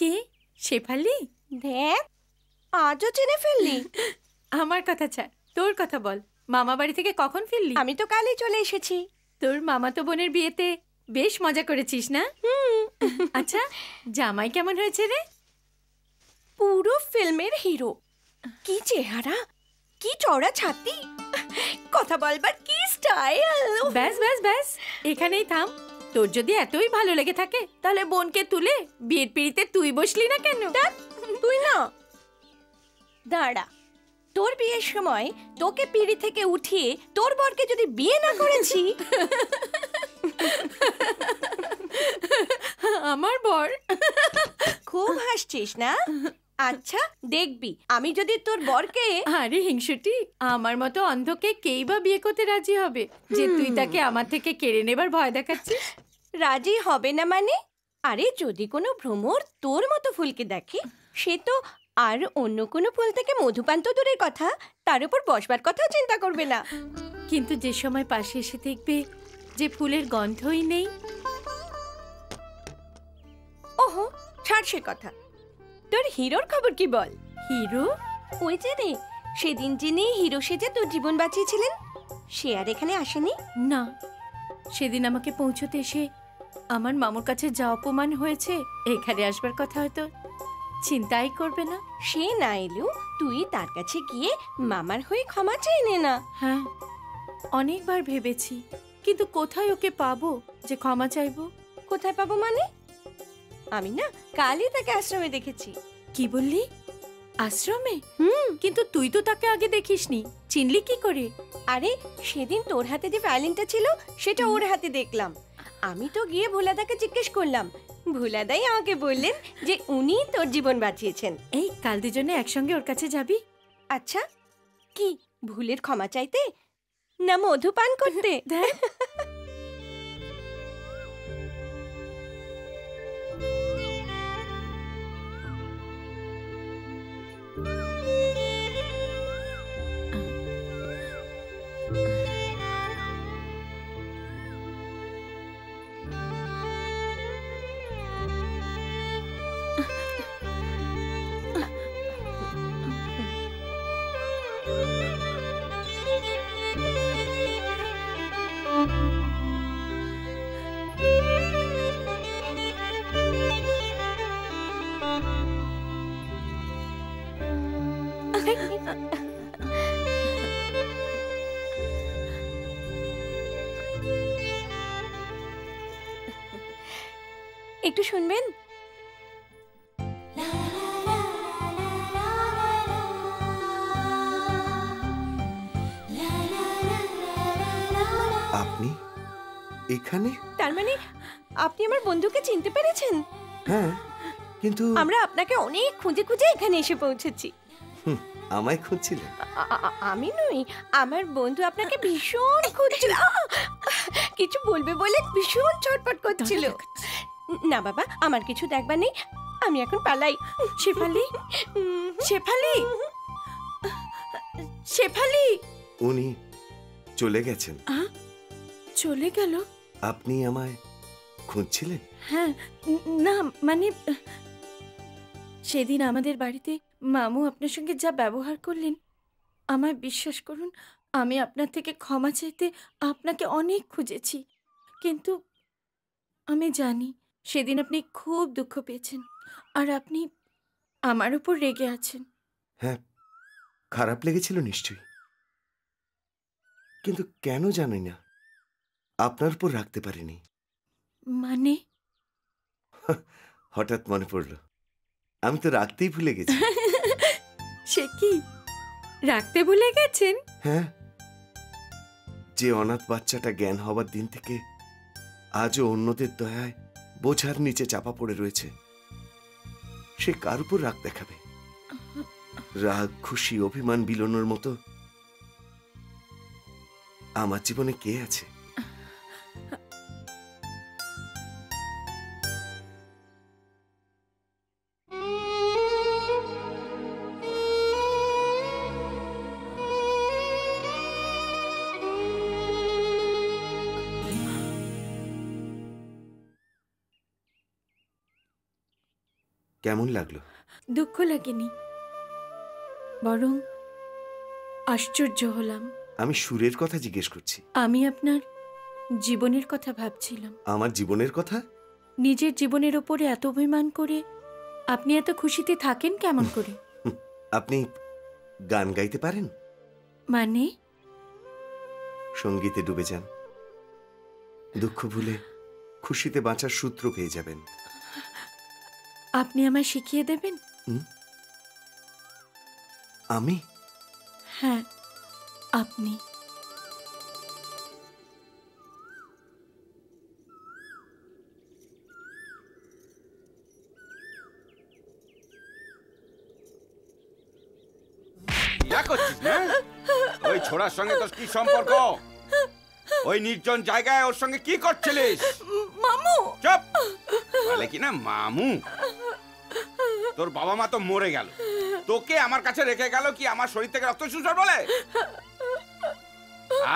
কে শেফালি? দেখ আজও চিনে ফেললি। আমার কথা ছাড়, তোর কথা বল। মামা বাড়ি থেকে কখন ফিরলি? আমি তো কালই চলে এসেছি। তোর মামাতো বোনের বিয়েতে বেশ মজা করেছিস না? আচ্ছা, জামাই কেমন হয়েছে রে? পুরো ফিল্মের হিরো। কি চেহারা, কি চওড়া ছাতি, কথা বলবার কি স্টাইল। ব্যাস ব্যাস ব্যাস, এখানেই থাম। তোর যদি এতই ভালো লেগে থাকে তাহলে বোনকে তুলে বিয়ের পিড়িতে তুই বসলি না কেন? তুই না দাঁড়া, তোর বিয়ের সময় তোকে পিড়ি থেকে উঠিয়ে তোর বরকে যদি বিয়ে না করেছি। আমার বর? খুব হাসছিস না? আচ্ছা দেখবি আমি যদি তোর বরকে। আরে হিংসুটি, আমার মতো অন্ধকে কেই বা বিয়ে করতে রাজি হবে যে তুই তাকে আমার থেকে কেড়ে নেবার ভয় দেখাচ্ছিস? রাজি হবে না মানে? আরে যদি কোনো ভ্রমর তোর মতো ফুলকে দেখে, সে তো আর অন্য কোনো ফুল থেকে মধুপান তো দূরের কথা, তার উপর বসবার কথাও চিন্তা করবে না। কিন্তু যে সময় পাশে এসে দেখবে যে ফুলের গন্ধই নেই। ওহো, ছাড় সে কথা। তোর হিরোর খবর কি বল? হিরো? ওই যে রে, সেদিন যিনি হিরো সেজে তোর জীবন বাঁচিয়েছিলেন, সে আর এখানে আসেনি? না, সেদিন আমাকে পৌঁছতে এসে আমার মামুর কাছে যা অপমান হয়েছে, এখানে আসবার কথা হয়তো চিন্তাই করবে না। সে না এলেও তুই তার কাছে গিয়ে মামার হয়ে ক্ষমা চেয়ে নে না। হ্যাঁ, অনেকবার ভেবেছি, কিন্তু কোথায় ওকে পাবো যে ক্ষমা চাইবো? কোথায় পাবো মানে? আমি না কালই তাকে আশ্রমে দেখেছি। কি বললি? আশ্রমে? কিন্তু তুই তো তাকে আগে দেখিসনি, চিনলি কি করে? আরে সেদিন তোর হাতে যে ভায়োলিনটা ছিল সেটা ওর হাতে দেখলাম। আমি তো গিয়ে ভোলাদাকে জিজ্ঞেস করলাম, ভোলাদাই আমাকে বললেন যে উনি তোর জীবন বাঁচিয়েছেন। এই কাল দুজনে একসঙ্গে ওর কাছে যাবি? আচ্ছা, কি ভুলের ক্ষমা চাইতে না মধুপান করতে? দেখ একটু শুনবেন? আপনি এখানে? তার মানে আপনি আমার বন্ধুকে চিনতে পেরেছেন? হ্যাঁ, কিন্তু আমরা আপনাকে অনেক খুঁজে খুঁজে এখানে এসে পৌঁছেছি। আমায় খুঁজছিলেন? আমি নই, আমার বন্ধু আপনাকে ভীষণ খুঁজছিল। কিছু বলবে বলে ভীষণ ছটফট করছিল। না বাবা, আমার কিছু দেখবার নেই, আমি এখন পালাই। শেফালি, শেফালি, শেফালি! উনি চলে গেছেন। চলে গেল? আপনি আমায় খুঁজছিলেন? হ্যাঁ, না মানে সেদিন আমাদের বাড়িতে মামু আপনার সঙ্গে যা ব্যবহার করলেন, আমায় বিশ্বাস করুন, আমি আপনার থেকে ক্ষমা চাইতে আপনাকে অনেক খুঁজেছি, কিন্তু আমি জানি সেদিন আপনি খুব দুঃখ পেয়েছেন আর আপনি আমার উপর রেগে আছেন। হ্যাঁ, খারাপ লেগেছিল নিশ্চয়ই, কিন্তু কেন জানি না আপনার উপর রাখতে পারিনি। মানে? হঠাৎ মনে পড়ল, আমি তো রাখতেই ভুলে গেছি। সে কি, রাখতে ভুলে গেছেন? হ্যাঁ, যে অনাথ বাচ্চাটা জ্ঞান হবার দিন থেকে আজও অন্যদের দয়ায় বোঝার নিচে চাপা পড়ে রয়েছে, সে কার উপর রাগ দেখাবে? রাগ, খুশি, অভিমান বিলোনোর মতো আমার জীবনে কে আছে? কেমন লাগলো? দুঃখ লাগেনি, বরং আশ্চর্য হলাম। আমি সুরের কথা জিজ্ঞেস করছি। আমি আপনার জীবনের কথা ভাবছিলাম। আমার জীবনের কথা? নিজের জীবনের ওপরে এত অভিমান করে আপনি এত খুশিতে থাকেন কেমন করে? আপনি গান গাইতে পারেন? মানে? সঙ্গীতে ডুবে যান, দুঃখ ভুলে খুশিতে বাঁচার সূত্র পেয়ে যাবেন। আপনি আমায় শিখিয়ে দেবেন? আমি? হ্যাঁ, আপনি। করছিস না? ওই ছোড়ার সঙ্গে তোর কি সম্পর্ক? ওই নির্জন জায়গায় ওর সঙ্গে কি করছিলিস? মামু! চুপ! বলে কি না মামু? তোর বাবা মা তো মরে গেল, তোকে আমার কাছে রেখে গেল কি আমার শরীর থেকে রক্ত চুষার বলে?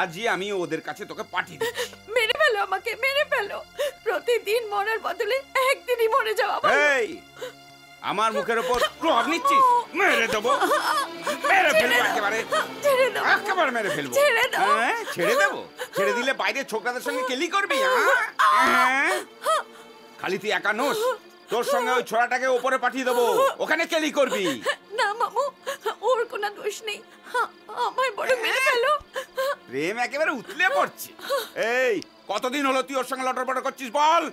আজই আমি ওদের কাছে তোকে পাঠিয়ে দিচ্ছি। মেরে ফেলো আমাকে, মেরে ফেলো। প্রতিদিন মরার বদলে একদিনই মরে যাওয়া ভালো। এই আমার মুখের উপর প্রভাব নিচ্ছিস? মেরে দেবো, মেরে ফেলবো একেবারে, ছেড়ে দাও, একেবারে মেরে ফেলবো। ছেড়ে দাও। হ্যাঁ, ছেড়ে দেবো? ছেড়ে দিলে বাইরে ছোকরাদের সঙ্গে কেলি করবি? খালি তুই একা নোস, তোর সঙ্গে ওই ছোড়াটাকে ওপরে পাঠিয়ে দেবো, ওখানে কেলি করবি। না মামু, ওর কোনো দোষ নেই, আমায় বড় মেরে ফেলো। প্রেম একেবারে উতলে পড়ছে। এই কতদিন হলো তুই ওর সঙ্গে লটর পটর করছিস বল?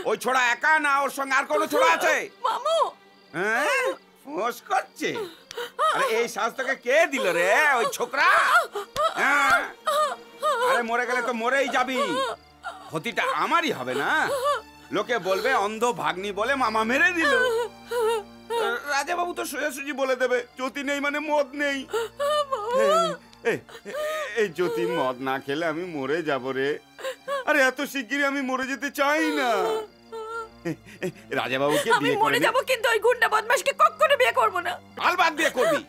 ওই ছোড়া একা না ওর সঙ্গে আর কোনো ছোড়া আছে? মামু! হ্যাঁ, ফোঁস করছে। আরে এই সাহস তোকে কে দিল রে? ওই ছোকরা? হ্যাঁ, আরে মরে গেলে তো মরেই যাবি, ক্ষতিটা আমারই হবে না? লোকে বলবে অন্ধ ভাগ্নি বলে মামা মেরে দিল। রাজা বাবু তো সোজাসুজি বলে দেবে জ্যোতি নেই মানে মদ নেই। এই জ্যোতি মদ না খেলে আমি মরে যাব রে। আরে এত শিগগিরই আমি মরে যেতে চাই না। রাজা বাবুকে আমি বিয়ে মরে করে যাব, কিন্তু ওই গুন্ডা বদমাশকে কখনো বিয়ে করব না। আলবাত বিয়ে করবি,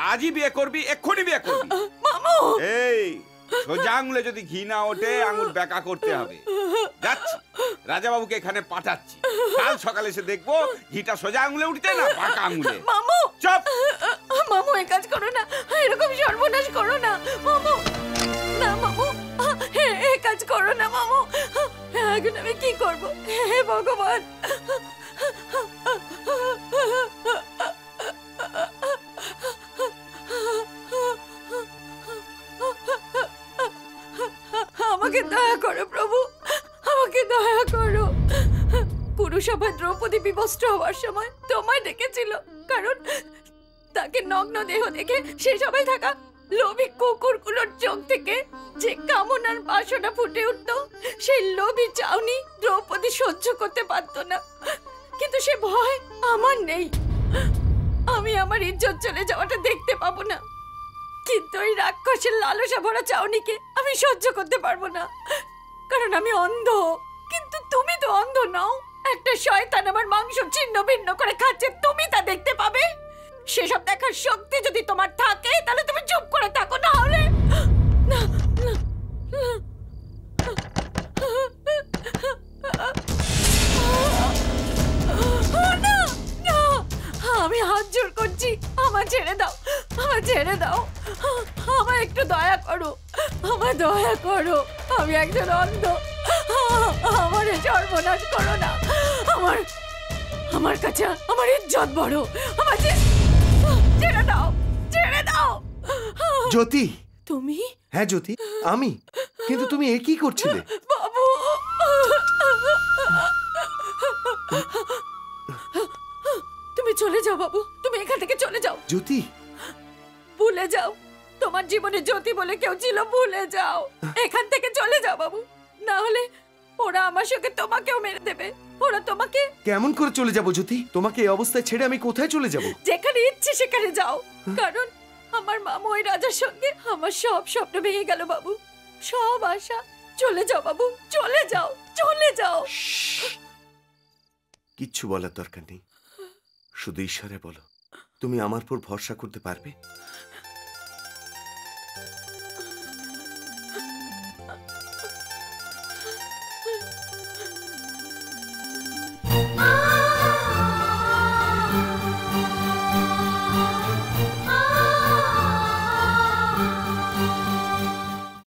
আজই বিয়ে করবি, এক্ষুনি বিয়ে করবি। মামু! এই সোজা আঙুলে যদি ঘি না ওঠে আঙুল বেঁকা করতে হবে। যাচ্ছি, রাজা বাবুকে এখানে পাঠাচ্ছি, কাল সকালে এসে দেখবো ঘিটা সোজা আঙুলে উঠতে না বাঁকা আঙুলে। মামু! চুপ! মামু, এই কাজ করো না, এরকম সর্বনাশ করো না মামু। না মামু, এই কাজ করো না মামু। এখন আমি কি করব? হে ভগবান! আমাকে দয়া করো প্রভু, আমাকে দয়া করো। পুরসভায় দ্রৌপদী বিবস্ত্র হওয়ার সময় তোমায় ডেকেছিল, কারণ তাকে নগ্ন দেহ দেখে সেই সবাই থাকা লোভী কুকুরগুলোর চোখ থেকে যে কামনার বাসনা ফুটে উঠত, সেই লোভী চাউনি দ্রৌপদী সহ্য করতে পারত না। কিন্তু সে ভয় আমার নেই, আমি আমার ইজ্জত চলে যাওয়াটা দেখতে পাবো না। কিন্তু ওই রাক্ষসের লালসা ভরা চাউনিকে আমি সহ্য করতে পারবো না, কারণ আমি অন্ধ। কিন্তু তুমি তো অন্ধ নও। একটা শয়তান আমার মাংস ছিন্ন ভিন্ন করে খাচ্ছে, তুমি তা দেখতে পাবে? সেসব দেখার শক্তি যদি তোমার থাকে তাহলে তুমি চুপ করে থাকো, না হলে না, না, না, না, আমি হাত জোড় করছি, আমার ছেড়ে দাও, আমার ছেড়ে দাও, আমার একটু দয়া করো, আমার দয়া করো। আমি একজন অন্ধ, আমার সর্বনাশ করো না। আমার আমার কাছে আমার ইজ্জত বড়, আমার ছেড়ে দাও, ছেড়ে দাও। জ্যোতি! তুমি? হ্যাঁ জ্যোতি, আমি। কিন্তু তুমি এ কি করছিলে? বাবু! তুমি চলে যাও বাবু, তুমি এখান থেকে চলে যাও। জ্যোতি! ভুলে যাও তোমার জীবনে জ্যোতি বলে কেউ ছিল, ভুলে যাও, এখান থেকে চলে যাও বাবু। না হলে ওরা আমার সঙ্গে তোমাকেও মেরে দেবে। ওরা তোমাকে... কেমন করে চলে যাবো জ্যোতি? তোমাকে এই অবস্থায় ছেড়ে আমি কোথায় চলে যাব? যেখানে ইচ্ছে সেখানে যাও, কারণ আমার মামু ওই রাজার সঙ্গে আমার সব স্বপ্ন ভেঙে গেল বাবু, সব আশা। চলে যাও বাবু, চলে যাও, চলে যাও। কিচ্ছু বলার দরকার নেই, শুধু ঈশ্বরে বলো তুমি আমার উপর ভরসা করতে পারবে।